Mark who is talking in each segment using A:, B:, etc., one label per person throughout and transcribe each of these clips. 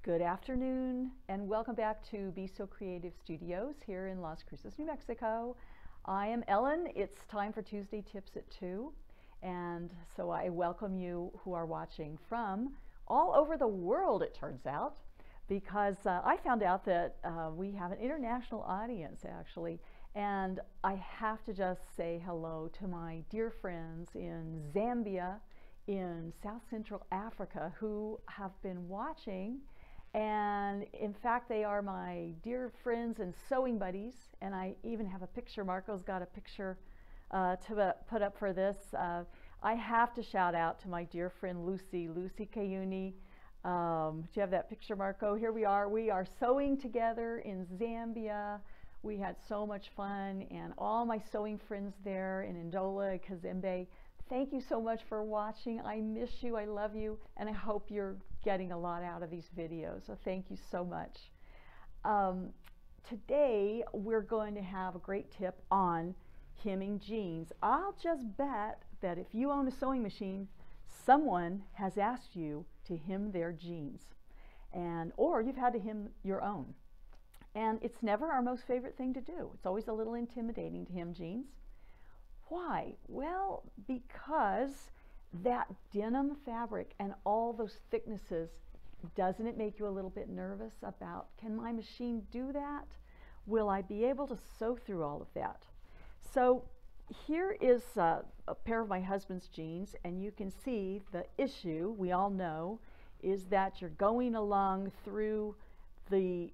A: Good afternoon and welcome back to Be So Creative Studios here in Las Cruces, New Mexico. I am Ellen. It's time for Tuesday Tips at 2, and so I welcome you who are watching from all over the world, it turns out, because I found out that we have an international audience actually, and I have to just say hello to my dear friends in Zambia, in South Central Africa, who have been watching. And in fact, they are my dear friends and sewing buddies. And I even have a picture. Marco's got a picture to put up for this. I have to shout out to my dear friend Lucy Kayuni. Do you have that picture, Marco? Here we are. We are sewing together in Zambia. We had so much fun, and all my sewing friends there in Ndola, Kazembe. Thank you so much for watching. I miss you, I love you, and I hope you're getting a lot out of these videos. So thank you so much. Today we're going to have a great tip on hemming jeans. I'll just bet that if you own a sewing machine, someone has asked you to hem their jeans, or you've had to hem your own. And it's never our most favorite thing to do. It's always a little intimidating to hem jeans. Why? Well, because that denim fabric and all those thicknesses, doesn't it make you a little bit nervous about, can my machine do that? Will I be able to sew through all of that? So here is a pair of my husband's jeans, and you can see the issue, we all know, is that you're going along through the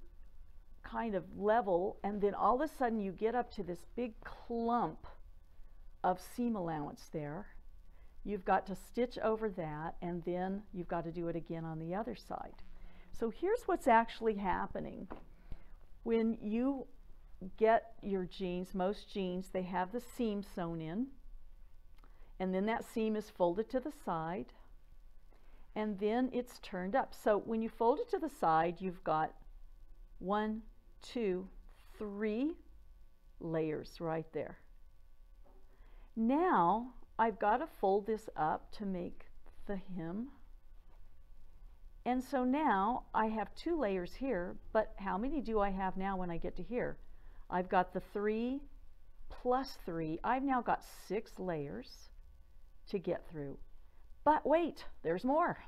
A: kind of level, and then all of a sudden you get up to this big clump of seam allowance there. You've got to stitch over that, and then you've got to do it again on the other side. So here's what's actually happening. When you get your jeans, most jeans, they have the seam sewn in, and then that seam is folded to the side, and then it's turned up. So when you fold it to the side, you've got 1, 2, 3 layers right there. Now I've got to fold this up to make the hem. And so now I have 2 layers here, but how many do I have now when I get to here? I've got the 3 plus 3. I've now got 6 layers to get through. But wait, there's more.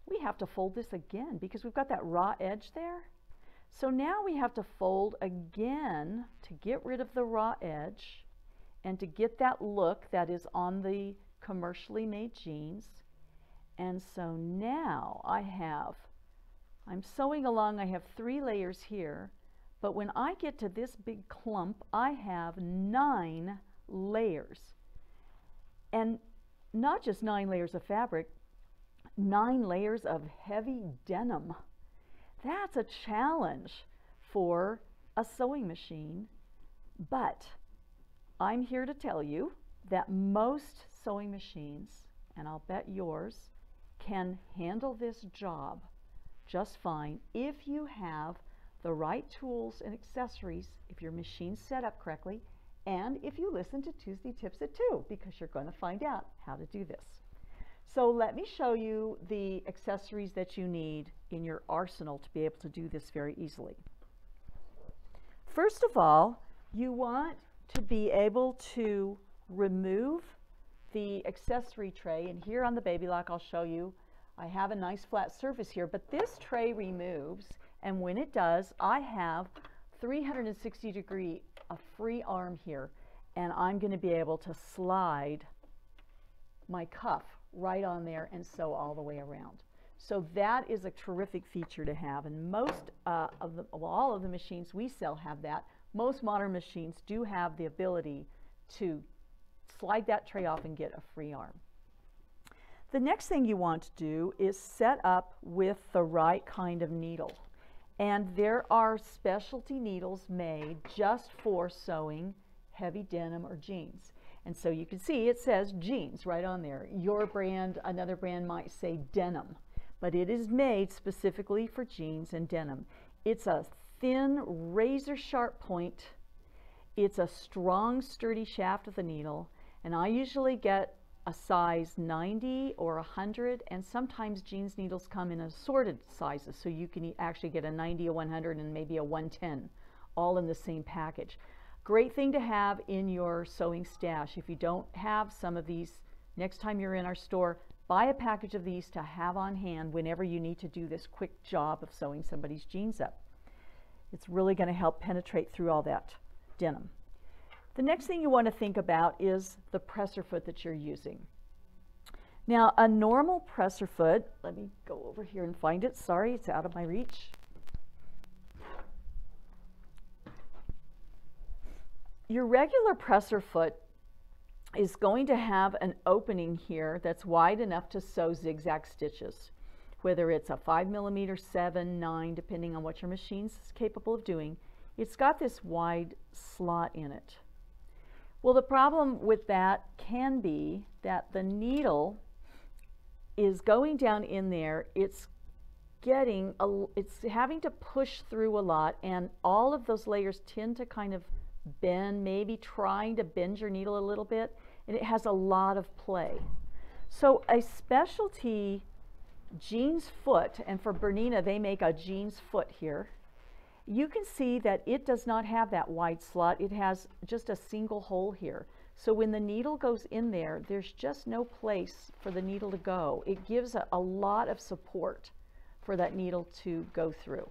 A: We have to fold this again because we've got that raw edge there. So now we have to fold again to get rid of the raw edge and to get that look that is on the commercially made jeans. And so now I'm sewing along, I have 3 layers here, but when I get to this big clump, I have 9 layers. And not just 9 layers of fabric, 9 layers of heavy denim. That's a challenge for a sewing machine, but I'm here to tell you that most sewing machines, and I'll bet yours, can handle this job just fine if you have the right tools and accessories, if your machine's set up correctly, and if you listen to Tuesday Tips at 2, because you're going to find out how to do this. So let me show you the accessories that you need in your arsenal to be able to do this very easily. First of all, you want to be able to remove the accessory tray, and here on the Baby Lock I'll show you I have a nice flat surface here, but this tray removes, and when it does I have 360-degree a free arm here, and I'm going to be able to slide my cuff right on there and sew all the way around. So that is a terrific feature to have, and most all of the machines we sell have that. Most modern machines do have the ability to slide that tray off and get a free arm. The next thing you want to do is set up with the right kind of needle. And there are specialty needles made just for sewing heavy denim or jeans. And so you can see it says jeans right on there. Your brand, another brand might say denim, but it is made specifically for jeans and denim. It's a thin, razor sharp point. It's a strong, sturdy shaft of the needle, and I usually get a size 90 or 100, and sometimes jeans needles come in assorted sizes, so you can actually get a 90, a 100, and maybe a 110, all in the same package. Great thing to have in your sewing stash. If you don't have some of these, next time you're in our store, buy a package of these to have on hand whenever you need to do this quick job of sewing somebody's jeans up. It's really going to help penetrate through all that denim. The next thing you want to think about is the presser foot that you're using. Now, a normal presser foot, let me go over here and find it. Sorry, it's out of my reach. Your regular presser foot is going to have an opening here that's wide enough to sew zigzag stitches, whether it's a 5mm, 7, 9, depending on what your machine's capable of doing. It's got this wide slot in it. Well, the problem with that can be that the needle is going down in there. It's having to push through a lot, and all of those layers tend to kind of bend, maybe trying to bend your needle a little bit, and it has a lot of play. So a specialty jeans foot, and for Bernina they make a jeans foot here, you can see that it does not have that wide slot. It has just a single hole here. So when the needle goes in there, there's just no place for the needle to go. It gives a lot of support for that needle to go through.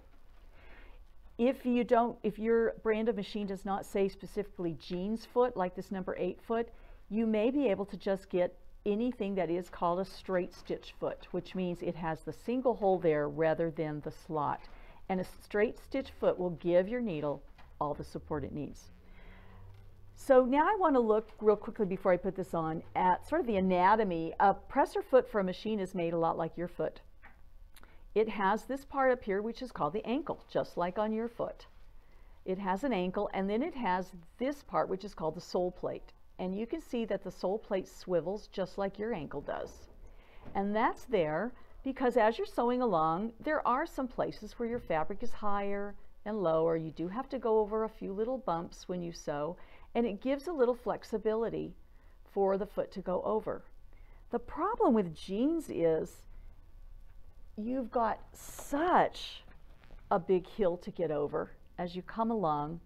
A: If your brand of machine does not say specifically jeans foot, like this number 8 foot, you may be able to just get anything that is called a straight stitch foot, which means it has the single hole there rather than the slot. And a straight stitch foot will give your needle all the support it needs. So now I want to look real quickly before I put this on at sort of the anatomy. A presser foot for a machine is made a lot like your foot. It has this part up here which is called the ankle, just like on your foot. It has an ankle, and then it has this part which is called the sole plate. And you can see that the sole plate swivels just like your ankle does. And that's there because as you're sewing along, there are some places where your fabric is higher and lower. You do have to go over a few little bumps when you sew, and it gives a little flexibility for the foot to go over. The problem with jeans is you've got such a big hill to get over as you come along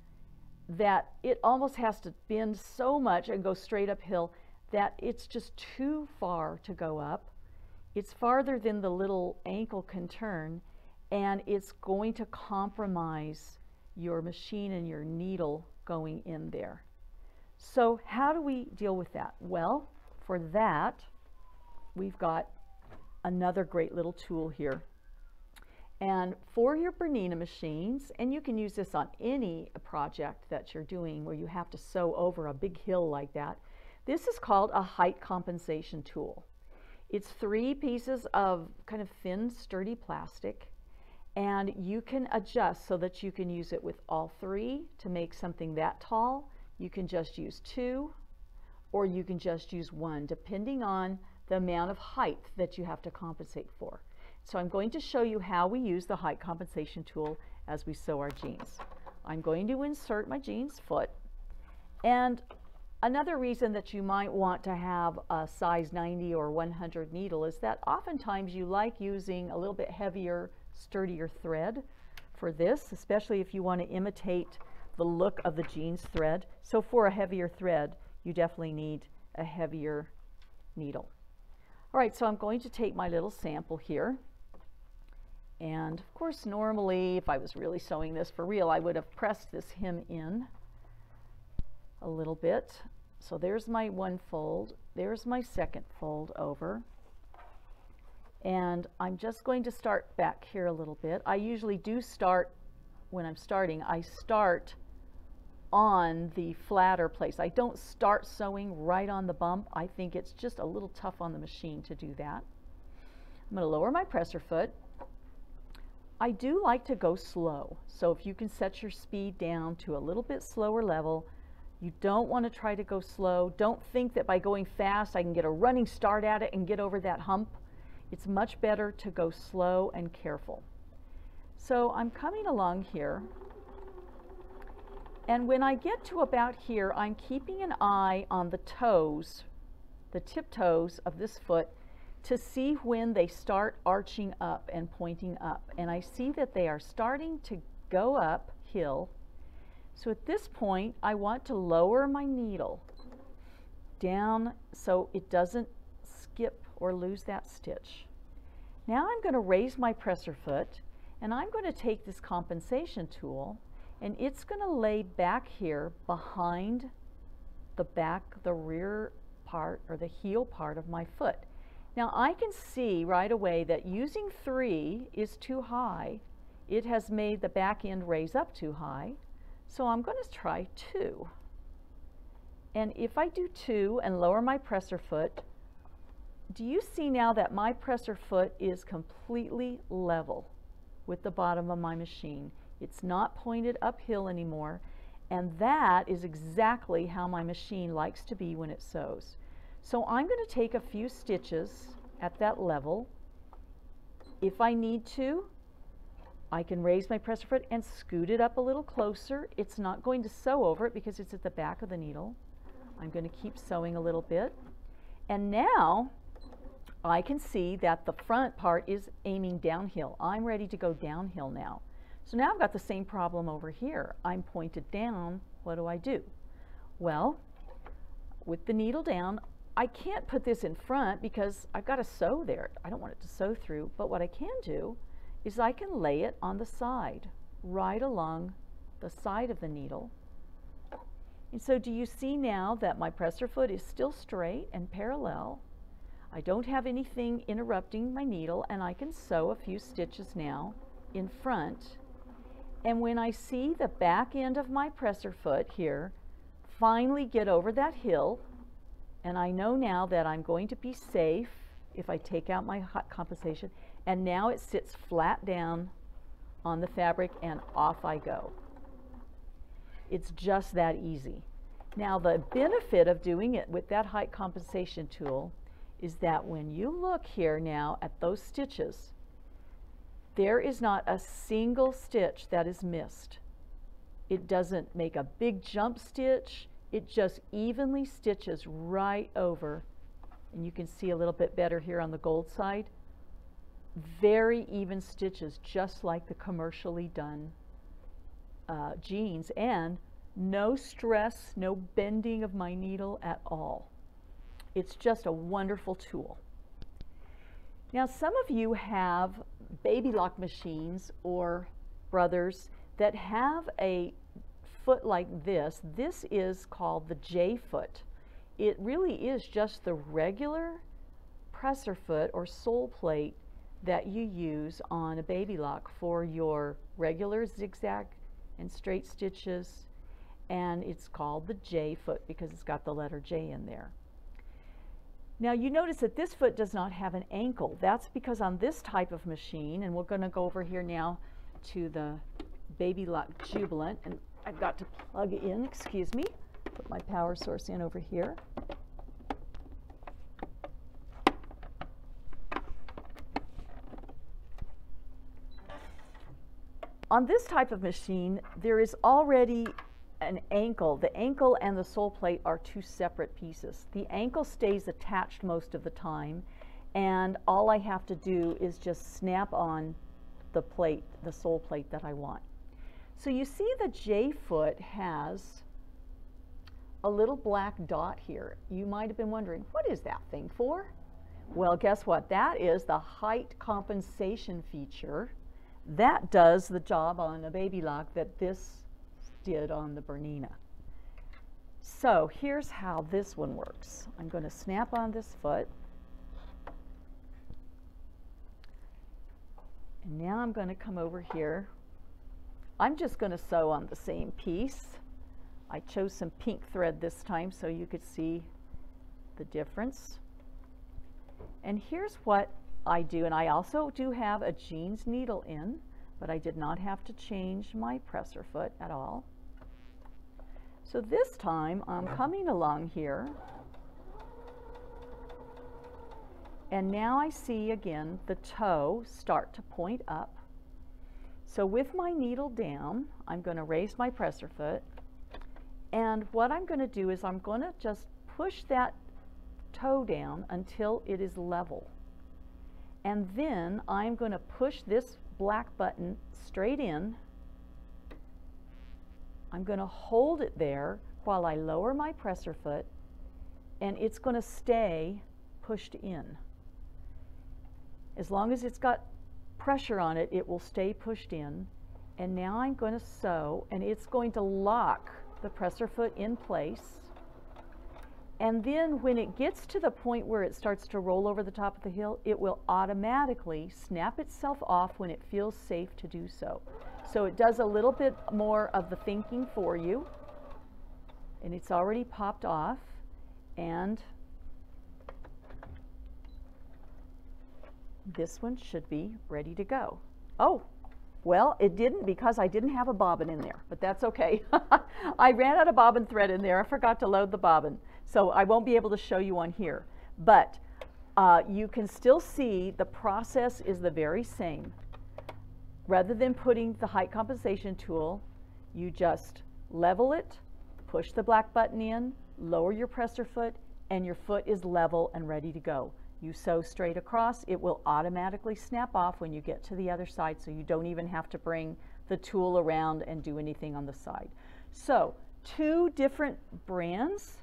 A: that it almost has to bend so much and go straight uphill that it's just too far to go up. It's farther than the little ankle can turn, and it's going to compromise your machine and your needle going in there. So how do we deal with that? Well, for that, we've got another great little tool here. And for your Bernina machines, and you can use this on any project that you're doing where you have to sew over a big hill like that, this is called a height compensation tool. It's 3 pieces of kind of thin, sturdy plastic, and you can adjust so that you can use it with all 3 to make something that tall. You can just use 2, or you can just use 1, depending on the amount of height that you have to compensate for. So I'm going to show you how we use the height compensation tool as we sew our jeans. I'm going to insert my jeans foot, and another reason that you might want to have a size 90 or 100 needle is that oftentimes you like using a little bit heavier, sturdier thread for this, especially if you want to imitate the look of the jeans thread. So for a heavier thread, you definitely need a heavier needle. All right, so I'm going to take my little sample here. And of course, normally, if I was really sewing this for real, I would have pressed this hem in a little bit. So there's my one fold, there's my second fold over. And I'm just going to start back here a little bit. I usually do start, when I'm starting, I start on the flatter place. I don't start sewing right on the bump. I think it's just a little tough on the machine to do that. I'm going to lower my presser foot. I do like to go slow. So if you can set your speed down to a little bit slower level, you don't want to try to go slow. Don't think that by going fast I can get a running start at it and get over that hump. It's much better to go slow and careful. So I'm coming along here, and when I get to about here, I'm keeping an eye on the toes the tiptoes of this foot to see when they start arching up and pointing up. And I see that they are starting to go uphill. So at this point, I want to lower my needle down so it doesn't skip or lose that stitch. Now I'm going to raise my presser foot, and I'm going to take this compensation tool, and it's going to lay back here behind the rear part or the heel part of my foot. Now I can see right away that using 3 is too high. It has made the back end raise up too high. So I'm going to try 2. And if I do 2 and lower my presser foot, do you see now that my presser foot is completely level with the bottom of my machine? It's not pointed uphill anymore, and that is exactly how my machine likes to be when it sews. So I'm going to take a few stitches at that level. If I need to, I can raise my presser foot and scoot it up a little closer. It's not going to sew over it because it's at the back of the needle. I'm going to keep sewing a little bit. And now I can see that the front part is aiming downhill. I'm ready to go downhill now. So now I've got the same problem over here. I'm pointed down. What do? Well, with the needle down, I can't put this in front because I've got to sew there. I don't want it to sew through, but what I can do is I can lay it on the side, right along the side of the needle. And so do you see now that my presser foot is still straight and parallel? I don't have anything interrupting my needle, and I can sew a few stitches now in front. And when I see the back end of my presser foot here finally get over that hill, and I know now that I'm going to be safe if I take out my hot compensation, and now it sits flat down on the fabric and off I go. It's just that easy. Now the benefit of doing it with that height compensation tool is that when you look here now at those stitches, there is not a single stitch that is missed. It doesn't make a big jump stitch. It just evenly stitches right over. And you can see a little bit better here on the gold side. Very even stitches, just like the commercially done jeans, and no stress, no bending of my needle at all. It's just a wonderful tool. Now some of you have baby lock machines or brothers that have a foot like this. This is called the J foot. It really is just the regular presser foot or sole plate that you use on a baby lock for your regular zigzag and straight stitches, and it's called the J foot because it's got the letter J in there. Now you notice that this foot does not have an ankle. That's because on this type of machine, and we're going to go over here now to the Baby Lock Jubilant, and I've got to plug it in, excuse me, put my power source in over here. On this type of machine, there is already an ankle. The ankle and the sole plate are two separate pieces. The ankle stays attached most of the time, and all I have to do is just snap on the plate, the sole plate that I want. So you see the J foot has a little black dot here. You might have been wondering, what is that thing for? Well, guess what? That is the height compensation feature. That does the job on a baby lock that this did on the Bernina. So here's how this one works. I'm going to snap on this foot, and now I'm going to come over here. I'm just going to sew on the same piece. I chose some pink thread this time so you could see the difference. And here's what I do, and I also do have a jeans needle in, but I did not have to change my presser foot at all. So this time I'm coming along here, and now I see again the toe start to point up. So with my needle down, I'm going to raise my presser foot, and what I'm going to do is I'm going to just push that toe down until it is level. And then I'm going to push this black button straight in. I'm going to hold it there while I lower my presser foot, and it's going to stay pushed in. As long as it's got pressure on it, it will stay pushed in. And now I'm going to sew, and it's going to lock the presser foot in place. And then when it gets to the point where it starts to roll over the top of the heel, it will automatically snap itself off when it feels safe to do so. So it does a little bit more of the thinking for you. And it's already popped off. And this one should be ready to go. Oh, well, it didn't because I didn't have a bobbin in there, but that's okay. I ran out of bobbin thread in there. I forgot to load the bobbin, so I won't be able to show you on here. But you can still see the process is the very same. Rather than putting the height compensation tool, you just level it, push the black button in, lower your presser foot, and your foot is level and ready to go. You sew straight across. It will automatically snap off when you get to the other side, so you don't even have to bring the tool around and do anything on the side. So 2 different brands,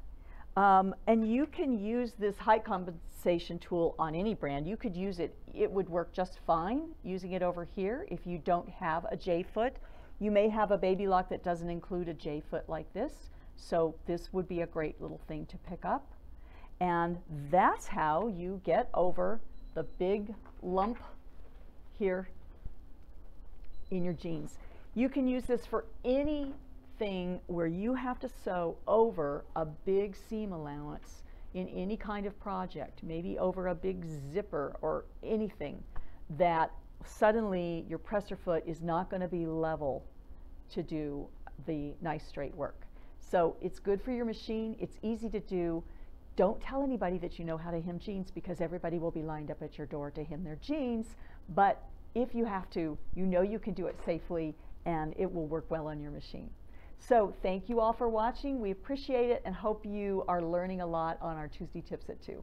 A: and you can use this height compensation tool on any brand. You could use it, it would work just fine using it over here if you don't have a J foot. You may have a baby lock that doesn't include a J foot like this, so this would be a great little thing to pick up. And that's how you get over the big lump here in your jeans. You can use this for anything where you have to sew over a big seam allowance in any kind of project, maybe over a big zipper or anything that suddenly your presser foot is not going to be level to do the nice straight work. So it's good for your machine. It's easy to do. Don't tell anybody that you know how to hem jeans, because everybody will be lined up at your door to hem their jeans. But if you have to, you know you can do it safely and it will work well on your machine. So thank you all for watching. We appreciate it and hope you are learning a lot on our Tuesday Tips at 2.